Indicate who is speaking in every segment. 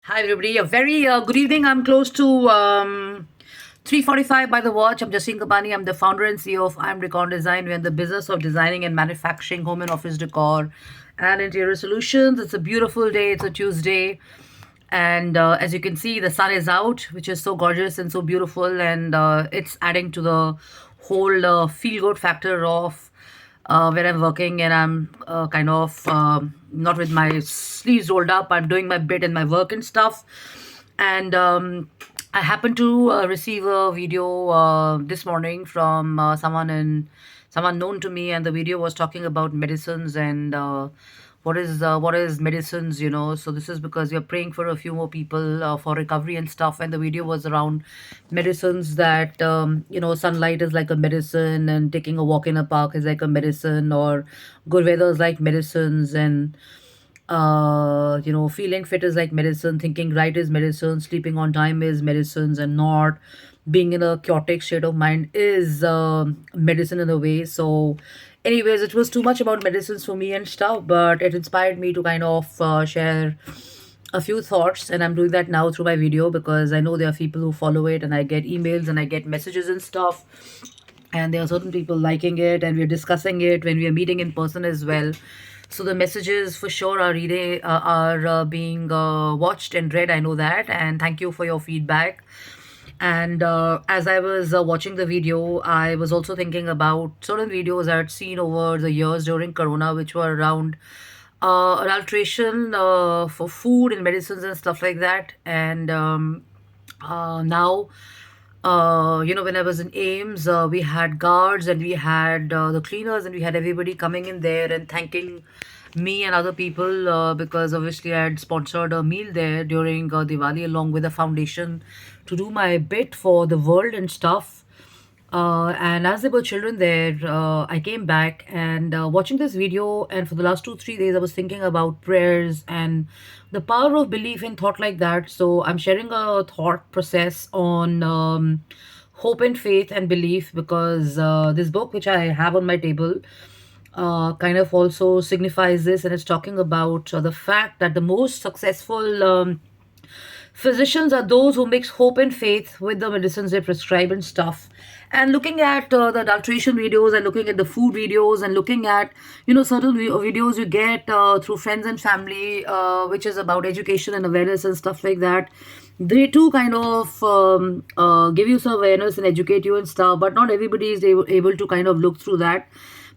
Speaker 1: Hi everybody. A very good evening. I'm close to 3:45 by the watch. I'm Jaseen Kapani. I'm the founder and CEO of I'm Decor Design. We're in the business of designing and manufacturing home and office decor and interior solutions. It's a beautiful day. It's a Tuesday. And as you can see, the sun is out, which is so gorgeous and so beautiful. And it's adding to the whole feel good factor of where I'm working, and I'm kind of not with my sleeves rolled up. I'm doing my bit in my work and stuff. And I happened to receive a video this morning from someone known to me, and the video was talking about medicines and what is medicines. So this is because we are praying for a few more people for recovery and stuff, and the video was around medicines that sunlight is like a medicine, and taking a walk in a park is like a medicine, or good weather is like medicines, and feeling fit is like medicine, thinking right is medicine, sleeping on time is medicines, and not being in a chaotic state of mind is medicine in a way. So anyways, it was too much about medicines for me and stuff, but it inspired me to kind of share a few thoughts, and I'm doing that now through my video because I know there are people who follow it, and I get emails and I get messages and stuff, and there are certain people liking it, and we're discussing it when we are meeting in person as well. So the messages for sure are reading are being watched and read. I know that, and thank you for your feedback. And as I was watching the video, I was also thinking about certain videos I had seen over the years during Corona, which were around adulteration for food and medicines and stuff like that. And now, when I was in Ames, we had guards and we had the cleaners and we had everybody coming in there and thanking me and other people because obviously I had sponsored a meal there during Diwali along with the foundation to do my bit for the world and stuff. And as there were children there, I came back and watching this video. And for the last 2, 3 days, I was thinking about prayers and the power of belief in thought like that. So I'm sharing a thought process on hope and faith and belief because this book, which I have on my table, kind of also signifies this, and it's talking about the fact that the most successful physicians are those who mix hope and faith with the medicines they prescribe and stuff. And looking at the adulteration videos and looking at the food videos and looking at certain videos you get through friends and family, which is about education and awareness and stuff like that, they too kind of give you some awareness and educate you and stuff, but not everybody is able to kind of look through that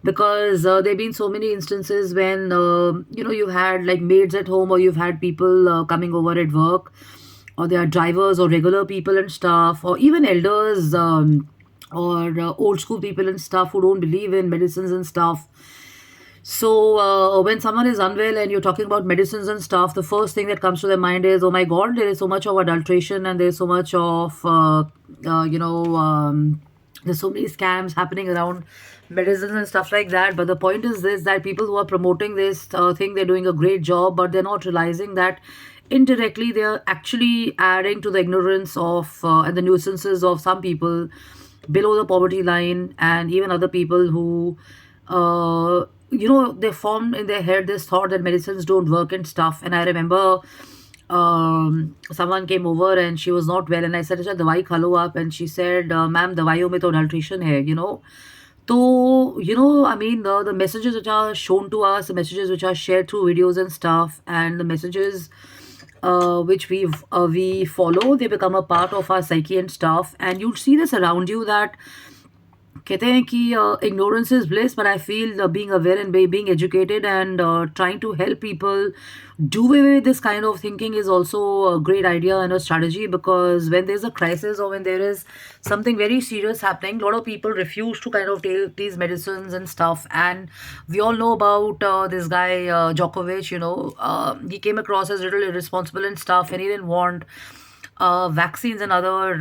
Speaker 1: because there have been so many instances when you had like maids at home, or you've had people coming over at work, or they are drivers or regular people and stuff, or even elders, or old school people and stuff who don't believe in medicines and stuff. So when someone is unwell and you're talking about medicines and stuff, the first thing that comes to their mind is, oh my God, there is so much of adulteration and there's so much of, there's so many scams happening around medicines and stuff like that. But the point is this, that people who are promoting this think they're doing a great job, but they're not realizing that indirectly they're actually adding to the ignorance of and the nuisances of some people below the poverty line, and even other people who they formed in their head this thought that medicines don't work and stuff. And I remember someone came over and she was not well, and I said, "Acha, dawai kha lo aap," and she said, "Ma'am, dawaiyon mein to adulteration hai." So, I mean, the messages which are shown to us, the messages which are shared through videos and stuff, and the messages which we follow, they become a part of our psyche and stuff. And you'll see this around you, that कहते हैं कि ignorance is bliss, but I feel being aware and being educated and trying to help people do away with this kind of thinking is also a great idea and a strategy, because when there's a crisis or when there is something very serious happening, a lot of people refuse to kind of take these medicines and stuff. And we all know about this guy Djokovic. He came across as a little irresponsible and stuff, and he didn't want vaccines and other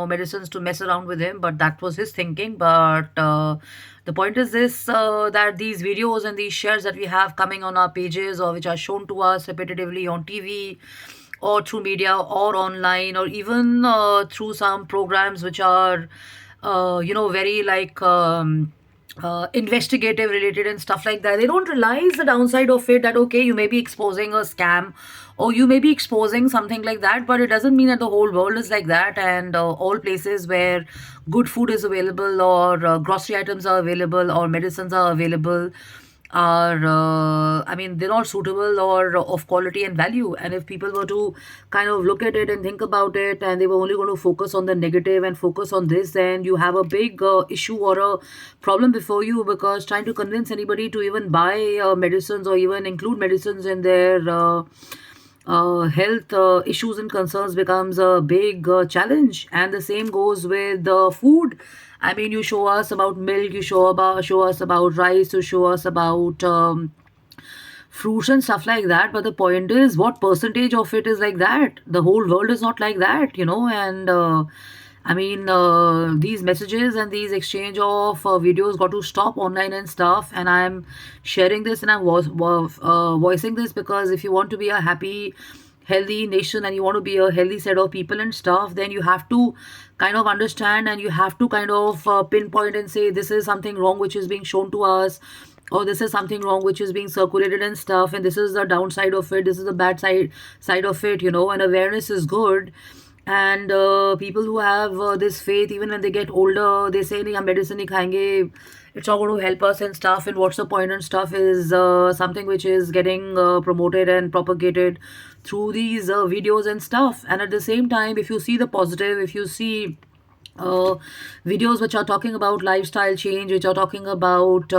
Speaker 1: medicines to mess around with him, but that was his thinking. But the point is this, that these videos and these shares that we have coming on our pages, or which are shown to us repetitively on TV or through media or online, or even through some programs which are very like investigative related and stuff like that. They don't realize the downside of it, that okay, you may be exposing a scam or you may be exposing something like that, but it doesn't mean that the whole world is like that. And all places where good food is available, or grocery items are available, or medicines are available, are I mean, they're not suitable or of quality and value. And if people were to kind of look at it and think about it, and they were only going to focus on the negative and focus on this, then you have a big issue or a problem before you, because trying to convince anybody to even buy medicines or even include medicines in their health issues and concerns becomes a big challenge. And the same goes with food. I mean, you show us about milk, you show us about rice, you show us about fruits and stuff like that. But the point is, what percentage of it is like that? The whole world is not like that, you know. And I mean, these messages and these exchange of videos got to stop online and stuff. And I'm sharing this and I'm voicing this because if you want to be a happy, healthy nation and you want to be a healthy set of people and stuff, then you have to kind of understand and you have to kind of pinpoint and say this is something wrong which is being shown to us, or this is something wrong which is being circulated and stuff, and this is the downside of it, this is the bad side of it, you know. And awareness is good. And people who have this faith, even when they get older, they say nahi hum medicine nahi khayenge, it's not going to help us and stuff, and what's the point and stuff, is something which is getting promoted and propagated through these videos and stuff. And at the same time, if you see the positive, if you see uh, videos which are talking about lifestyle change, which are talking about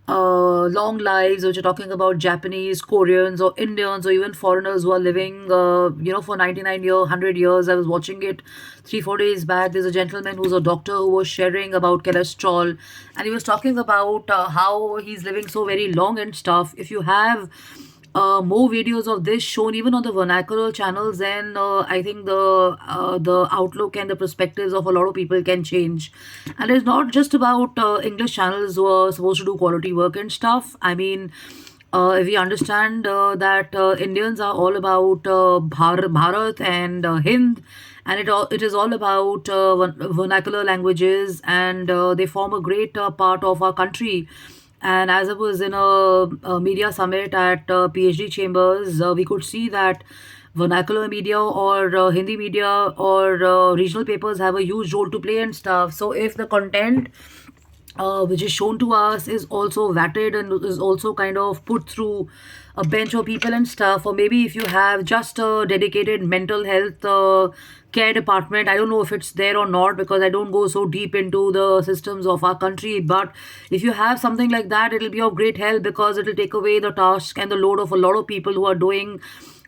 Speaker 1: long lives, which are talking about Japanese, Koreans, or Indians, or even foreigners who are living, for 99 years, 100 years. I was watching it 3 4 days back. There's a gentleman who's a doctor who was sharing about cholesterol, and he was talking about how he's living so very long and stuff. If you have more videos of this shown even on the vernacular channels, then I think the outlook and the perspectives of a lot of people can change. And it's not just about English channels who are supposed to do quality work and stuff. I mean, if we understand that Indians are all about Bharat and Hind, and it is all about vernacular languages, and they form a great part of our country. And as I was in a media summit at PhD Chambers, we could see that vernacular media or Hindi media or regional papers have a huge role to play and stuff. So if the content which is shown to us is also vetted and is also kind of put through a bench of people and stuff, or maybe if you have just a dedicated mental health care department, I don't know if it's there or not because I don't go so deep into the systems of our country. But if you have something like that, it'll be of great help because it'll take away the task and the load of a lot of people who are doing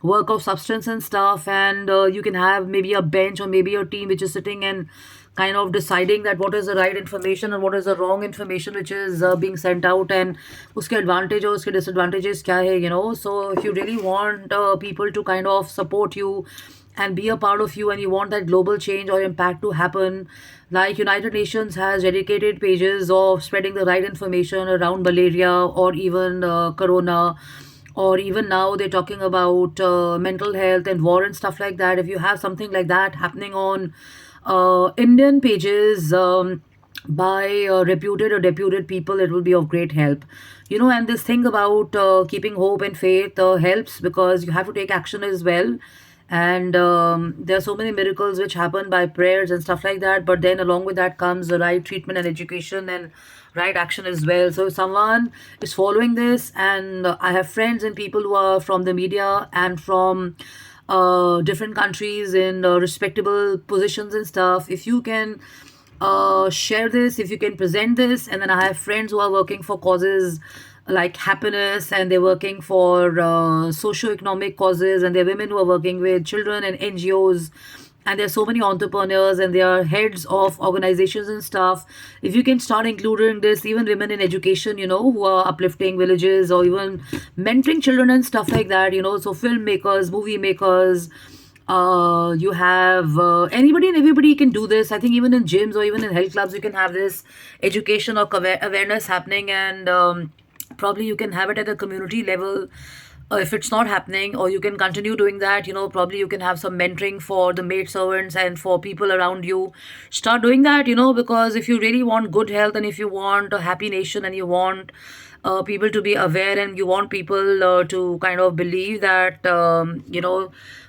Speaker 1: work of substance and stuff. And you can have maybe a bench or maybe a team which is sitting and kind of deciding that what is the right information and what is the wrong information which is being sent out, and uske advantage or uske disadvantages kya hai, you know. So if you really want people to kind of support you and be a part of you, and you want that global change or impact to happen, like United Nations has dedicated pages of spreading the right information around malaria or even corona, or even now they're talking about mental health and war and stuff like that. If you have something like that happening on Indian pages by reputed or deputed people, it will be of great help. You know, and this thing about keeping hope and faith helps because you have to take action as well. And there are so many miracles which happen by prayers and stuff like that. But then along with that comes the right treatment and education and right action as well. So if someone is following this, and I have friends and people who are from the media and from different countries in respectable positions and stuff, if you can share this, if you can present this. And then I have friends who are working for causes like happiness, and they're working for socio-economic causes, and there are women who are working with children and NGOs, and there's so many entrepreneurs and they are heads of organizations and stuff. If you can start including this, even women in education, you know, who are uplifting villages or even mentoring children and stuff like that, you know. So filmmakers, movie makers, you have anybody and everybody can do this. I think even in gyms or even in health clubs you can have this education or awareness happening. And probably you can have it at the community level, If it's not happening, or you can continue doing that, probably you can have some mentoring for the maid servants and for people around you. Start doing that, because if you really want good health, and if you want a happy nation, and you want people to be aware, and you want people to kind of believe that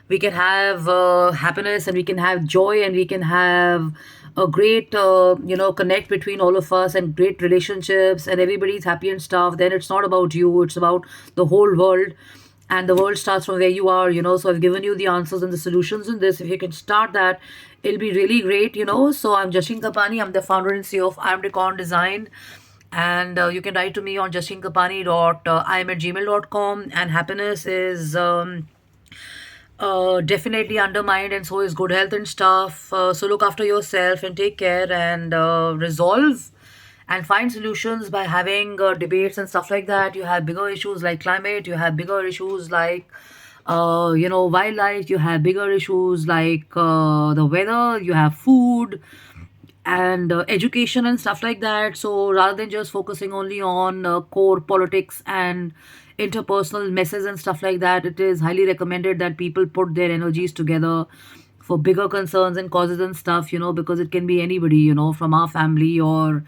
Speaker 1: we can have happiness, and we can have joy, and we can have a great connect between all of us, and great relationships, and everybody's happy and stuff, then it's not about you, it's about the whole world. And the world starts from where you are, so I've given you the answers and the solutions in this. If you can start that, it'll be really great. So I'm Jashin Kapani, I'm the founder and CEO of I'm Recon Design. And you can write to me on justinkapani.im@gmail.com. And happiness is definitely undermined, and so is good health and stuff. So look after yourself and take care, and resolve and find solutions by having debates and stuff like that. You have bigger issues like climate, you have bigger issues like wildlife, you have bigger issues like the weather, you have food, and education and stuff like that. So rather than just focusing only on core politics and interpersonal messes and stuff like that, it is highly recommended that people put their energies together for bigger concerns and causes and stuff, because it can be anybody, from our family or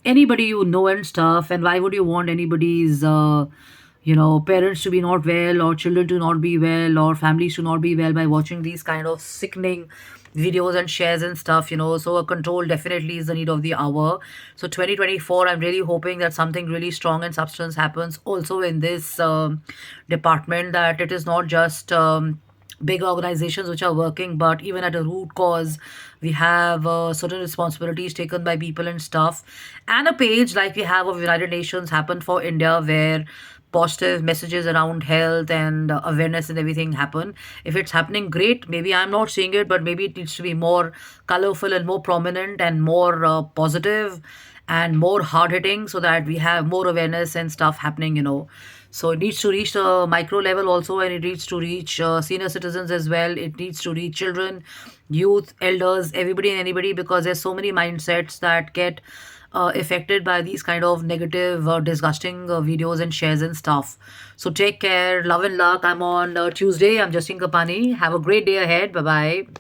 Speaker 1: anybody and stuff. And why would you want anybody's parents to be not well, or children to not be well, or families to not be well by watching these kind of sickening videos and shares and stuff. So a control definitely is the need of the hour. So 2024, I'm really hoping that something really strong and substance happens also in this department, that it is not just big organizations which are working, but even at a root cause, we have certain responsibilities taken by people and stuff. And a page like we have of United Nations happened for India, where positive messages around health and awareness and everything happen. If it's happening, great. Maybe I'm not seeing it, but maybe it needs to be more colorful and more prominent and more positive and more hard hitting, so that we have more awareness and stuff happening. So it needs to reach the micro level also, and it needs to reach senior citizens as well. It needs to reach children, youth, elders, everybody and anybody, because there's so many mindsets that get affected by these kind of negative, disgusting videos and shares and stuff. So take care, love and luck. I'm on Tuesday. I'm Justin Kapani. Have a great day ahead. Bye bye.